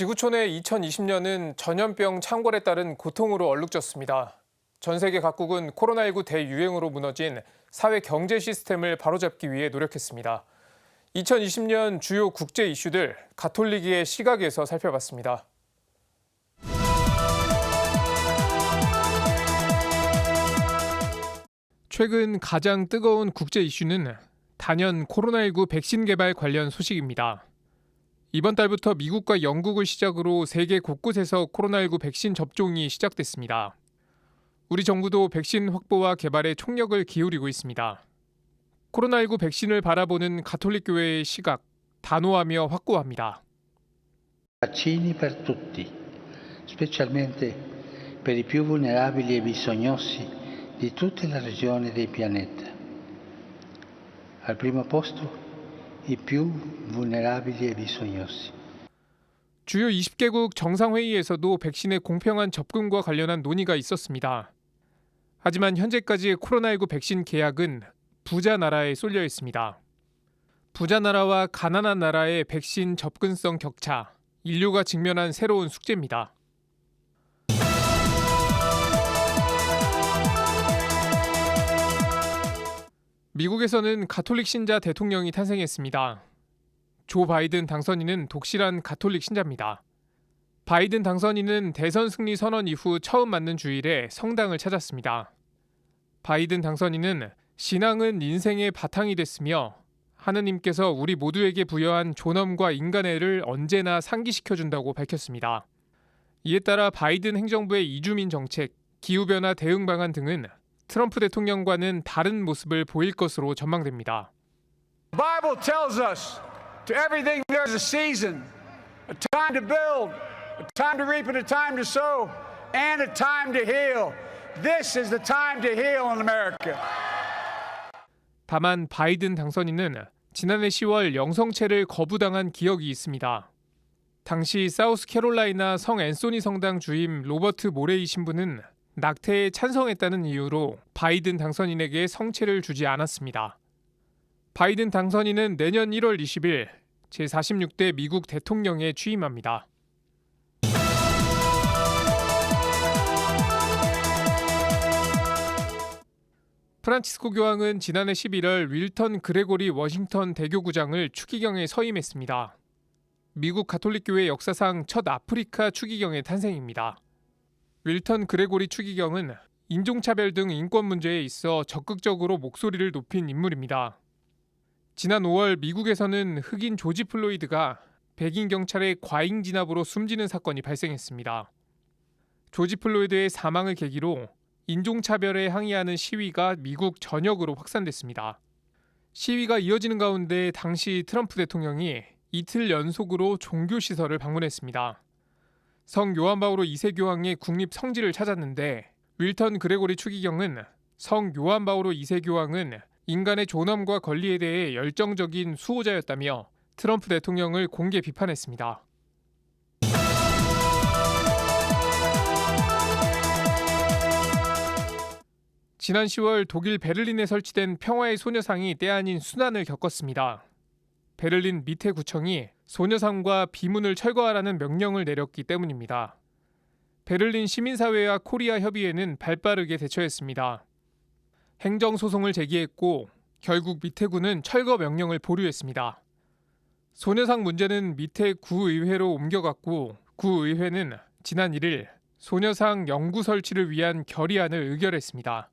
지구촌의 2020년은 전염병 창궐에 따른 고통으로 얼룩졌습니다. 전 세계 각국은 코로나19 대유행으로 무너진 사회 경제 시스템을 바로잡기 위해 노력했습니다. 2020년 주요 국제 이슈들 가톨릭의 시각에서 살펴봤습니다. 최근 가장 뜨거운 국제 이슈는 단연 코로나19 백신 개발 관련 소식입니다. 이번 달부터 미국과 영국을 시작으로 세계 곳곳에서 코로나19 백신 접종이 시작됐습니다. 우리 정부도 백신 확보와 개발에 총력을 기울이고 있습니다. 코로나19 백신을 바라보는 가톨릭 교회의 시각, 단호하며 확고합니다. Vaccini per tutti, specialmente per i più vulnerabili e bisognosi di tutte le regioni del pianeta. Al primo posto i più vulnerabili e bisognosi. 주요 20개국 정상회의에서도 백신의 공평한 접근과 관련한 논의가 있었습니다. 하지만 현재까지의 코로나19 백신 계약은 부자 나라에 쏠려 있습니다. 부자 나라와 가난한 나라의 백신 접근성 격차, 인류가 직면한 새로운 숙제입니다. 미국에서는 가톨릭 신자 대통령이 탄생했습니다. 조 바이든 당선인은 독실한 가톨릭 신자입니다. 바이든 당선인은 대선 승리 선언 이후 처음 맞는 주일에 성당을 찾았습니다. 바이든 당선인은 신앙은 인생의 바탕이 됐으며 하느님께서 우리 모두에게 부여한 존엄과 인간애를 언제나 상기시켜준다고 밝혔습니다. 이에 따라 바이든 행정부의 이주민 정책, 기후변화 대응 방안 등은 트럼프 대통령과는 다른 모습을 보일 것으로 전망됩니다. The Bible tells us to everything there's a season, a time to build, a time to reap and a time to sow, and a time to heal. This is the time to heal in America. 다만 바이든 당선인은 지난해 10월 영성체를 거부당한 기억이 있습니다. 당시 사우스캐롤라이나 성 앤소니 성당 주임 로버트 모레이 신부는 낙태에 찬성했다는 이유로 바이든 당선인에게 성체를 주지 않았습니다. 바이든 당선인은 내년 1월 20일 제46대 미국 대통령에 취임합니다. 프란치스코 교황은 지난해 11월 윌턴 그레고리 워싱턴 대교구장을 추기경에 서임했습니다. 미국 가톨릭 교회 역사상 첫 아프리카 추기경의 탄생입니다. 윌턴 그레고리 추기경은 인종차별 등 인권 문제에 있어 적극적으로 목소리를 높인 인물입니다. 지난 5월 미국에서는 흑인 조지 플로이드가 백인 경찰의 과잉 진압으로 숨지는 사건이 발생했습니다. 조지 플로이드의 사망을 계기로 인종차별에 항의하는 시위가 미국 전역으로 확산됐습니다. 시위가 이어지는 가운데 당시 트럼프 대통령이 이틀 연속으로 종교시설을 방문했습니다. 성 요한 바오로 2세 교황의 국립 성지를 찾았는데 윌턴 그레고리 추기경은 성 요한 바오로 2세 교황은 인간의 존엄과 권리에 대해 열정적인 수호자였다며 트럼프 대통령을 공개 비판했습니다. 지난 10월 독일 베를린에 설치된 평화의 소녀상이 때 아닌 순환을 겪었습니다. 베를린 밑에 구청이 소녀상과 비문을 철거하라는 명령을 내렸기 때문입니다. 베를린 시민사회와 코리아 협의회는 발빠르게 대처했습니다. 행정소송을 제기했고 결국 밑에구는 철거 명령을 보류했습니다. 소녀상 문제는 밑에 구의회로 옮겨갔고 구의회는 지난 1일 소녀상 영구 설치를 위한 결의안을 의결했습니다.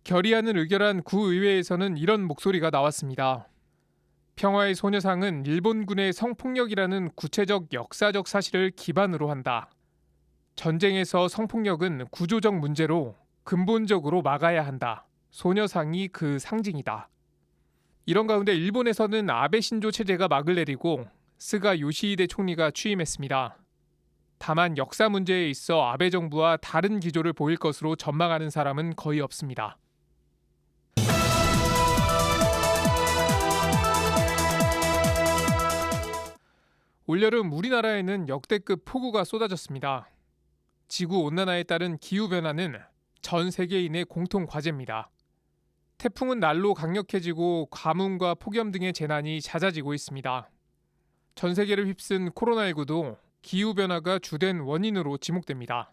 결의안을 의결한 구의회에서는 이런 목소리가 나왔습니다. 평화의 소녀상은 일본군의 성폭력이라는 구체적 역사적 사실을 기반으로 한다. 전쟁에서 성폭력은 구조적 문제로 근본적으로 막아야 한다. 소녀상이 그 상징이다. 이런 가운데 일본에서는 아베 신조 체제가 막을 내리고 스가 요시히데 총리가 취임했습니다. 다만 역사 문제에 있어 아베 정부와 다른 기조를 보일 것으로 전망하는 사람은 거의 없습니다. 올여름 우리나라에는 역대급 폭우가 쏟아졌습니다. 지구온난화에 따른 기후변화는 전 세계인의 공통 과제입니다. 태풍은 날로 강력해지고 가뭄과 폭염 등의 재난이 잦아지고 있습니다. 전 세계를 휩쓴 코로나19도 기후변화가 주된 원인으로 지목됩니다.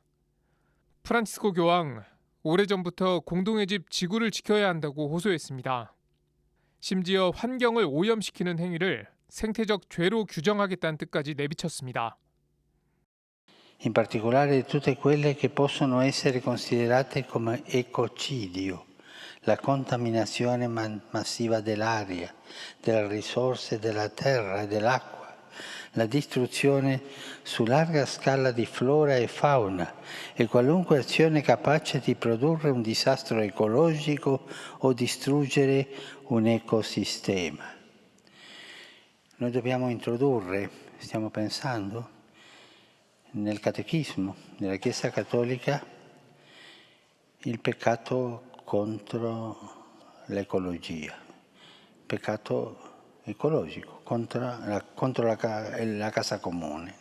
프란치스코 교황, 오래전부터 공동의 집 지구를 지켜야 한다고 호소했습니다. 심지어 환경을 오염시키는 행위를 생태적 죄로 규정하겠다는 뜻까지 내비쳤습니다. In particolare tutte quelle che possono essere considerate come ecocidio, la contaminazione massiva dell'aria, delle risorse della terra e dell'acqua, la distruzione su larga scala di flora e fauna e qualunque azione capace di produrre un disastro ecologico o distruggere un ecosistema. Noi dobbiamo introdurre, stiamo pensando, nel catechismo della Chiesa Cattolica il peccato contro l'ecologia, peccato ecologico, contro la casa comune.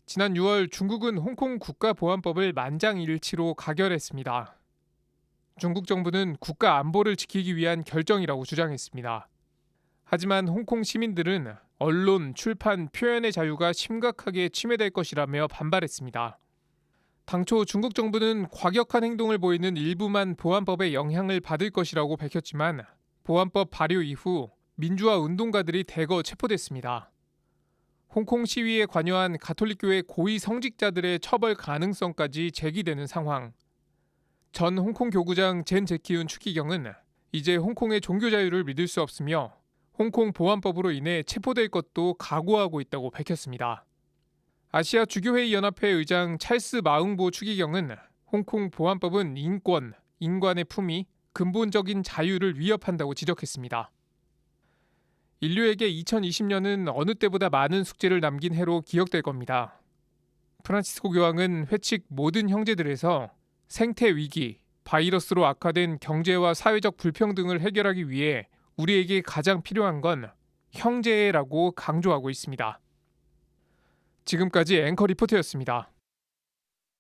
지난 6월 중국은 홍콩 국가보안법을 만장일치로 가결했습니다. 중국 정부는 국가 안보를 지키기 위한 결정이라고 주장했습니다. 하지만 홍콩 시민들은 언론, 출판, 표현의 자유가 심각하게 침해될 것이라며 반발했습니다. 당초 중국 정부는 과격한 행동을 보이는 일부만 보안법의 영향을 받을 것이라고 밝혔지만 보안법 발효 이후 민주화 운동가들이 대거 체포됐습니다. 홍콩 시위에 관여한 가톨릭교회 고위 성직자들의 처벌 가능성까지 제기되는 상황. 전 홍콩 교구장 젠 제키운 추기경은 이제 홍콩의 종교 자유를 믿을 수 없으며 홍콩 보안법으로 인해 체포될 것도 각오하고 있다고 밝혔습니다. 아시아 주교회의 연합회 의장 찰스 마응보 추기경은 홍콩 보안법은 인권, 인간의 품위, 근본적인 자유를 위협한다고 지적했습니다. 인류에게 2020년은 어느 때보다 많은 숙제를 남긴 해로 기억될 겁니다. 프란치스코 교황은 회칙 모든 형제들에서 생태 위기, 바이러스로 악화된 경제와 사회적 불평등을 해결하기 위해 우리에게 가장 필요한 건 형제라고 강조하고 있습니다. 지금까지 앵커 리포터였습니다.